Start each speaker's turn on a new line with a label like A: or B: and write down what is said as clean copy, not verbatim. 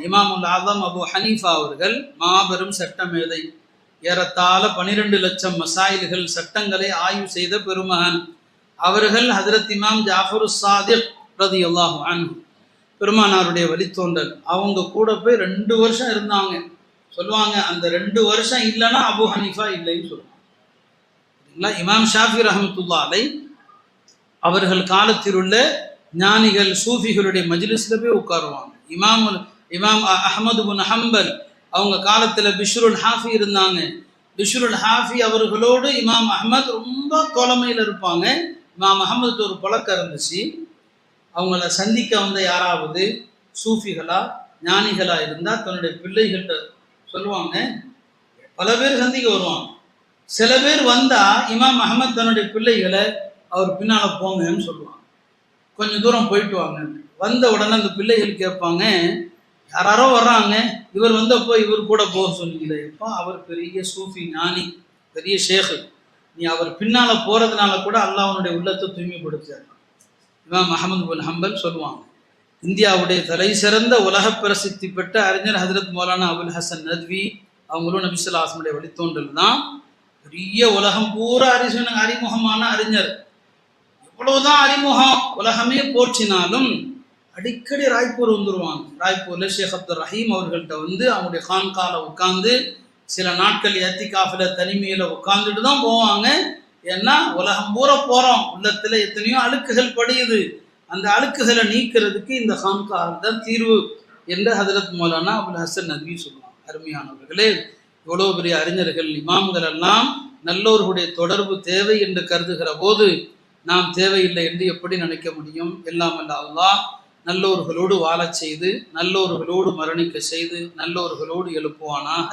A: இமாமுல் Adam Abu Hanifa அவர்கள் மாபெரும் சட்டமேதை, ஏறத்தாழ 12 லட்சம் மசாயில்கள் சட்டங்களை ஆய்வு செய்த பெருமகன் அவர்கள். ஹஜ்ரத் இமாம் ஜாஃபர் சாதிக் ரலியல்லாஹு அன்ஹு பெருமானாருடைய வழித்தோன்றல், அவங்க கூட போய் 2 வருஷம் இருந்தாங்க. சொல்லுவாங்க, அந்த 2 வருஷம் இல்லைன்னா அபு ஹனீஃபா இல்லைன்னு சொல்லுவாங்க. இமாம் ஷாஃபி ரஹ்மத்துல்லாஹி அலைஹி அவர்கள் காலத்தில் உள்ள ஞானிகள் சூஃபிகளுடைய மஜ்லிஸ்ல போய் உட்காருவாங்க. இமாம் அஹ்மது பின் ஹம்பல் அவங்க காலத்துல பிஷ்ருல் ஹாஃபி இருந்தாங்க. பிஷ்ருல் ஹாஃபி அவர்களோடு இமாம் அஹ்மத் ரொம்ப தோழமையில் இருப்பாங்க. இமாம் அஹ்மதுக்கு ஒரு பழக்கம் இருந்துச்சு, அவங்கள சந்திக்க வந்த யாராவது சூஃபிகளா ஞானிகளா இருந்தா தன்னுடைய பிள்ளைகள்கிட்ட சொல்லுவாங்க. பல பேர் சந்திக்க வருவாங்க. சில பேர் வந்தா இமாம் அஹ்மத் தன்னுடைய பிள்ளைகளை அவர் பின்னால போங்கன்னு சொல்லுவாங்க, கொஞ்சம் தூரம் போயிட்டு வாங்க. வந்த உடனே அந்த பிள்ளைகள் கேட்பாங்க, யாரோ வர்றாங்க, இவர் வந்தப்போ இவர் கூட போக சொன்னீங்களே, எப்போ அவர் பெரிய சூஃபி ஞானி, பெரிய ஷேഖ്, நீ அவர் பின்னால போறதுனால கூட அல்லாஹ் அவனுடைய உள்ளத்தை தூய்மைப்படுத்தார். இமாம் அஹ்மது பின் ஹம்பல் சொல்லுவாங்க. இந்தியாவுடைய தலை சிறந்த உலக பிரசித்தி பெற்ற அறிஞர் ஹஜ்ரத் மௌலானா அபுல் ஹசன் நத்வி அவங்களும் நபி ஸல்லல்லாஹு அலைஹி வஸல்லம் வழித்தோன்றல் தான். பெரிய உலகம் பூரா அறிமுகமான அறிஞர். எவ்வளவுதான் அறிமுகம் உலகமே போற்றினாலும் அடிக்கடி ராய்ப்பூர் வந்துருவாங்க. ராய்ப்பூர்ல ஷேக் அப்துல் ரஹீம் அவர்கள்ட்ட வந்து அவங்களுடைய கான்கால உட்கார்ந்து சில நாட்கள் எத்திகாஃபில தனிமையில உட்கார்ந்துட்டு தான் போவாங்க. ஏன்னா உலகம் பூரா போறோம், உள்ளத்துல எத்தனையோ அழுக்குகள் படியுது, அந்த அழுக்குகளை நீக்கிறதுக்கு இந்த கான்கால் தான் தீர்வு என்று ஹஜ்ரத் மௌலானா அபுல் ஹசன் நத்வி சொல்லுவாங்க. அருமையானவர்களே, இவ்வளவு பெரிய அறிஞர்கள் இமாம்கள் எல்லாம் நல்லோர்களுடைய தொடர்பு தேவை என்று கருதுகிற போது நாம் தேவையில்லை என்று எப்படி நினைக்க முடியும்? எல்லாம் அல்ல அல்லாஹ் நல்லோர்களோடு வாழச் செய்து நல்லோர்களோடு மரணிக்க செய்து நல்லோர்களோடு எழுப்புவானாக.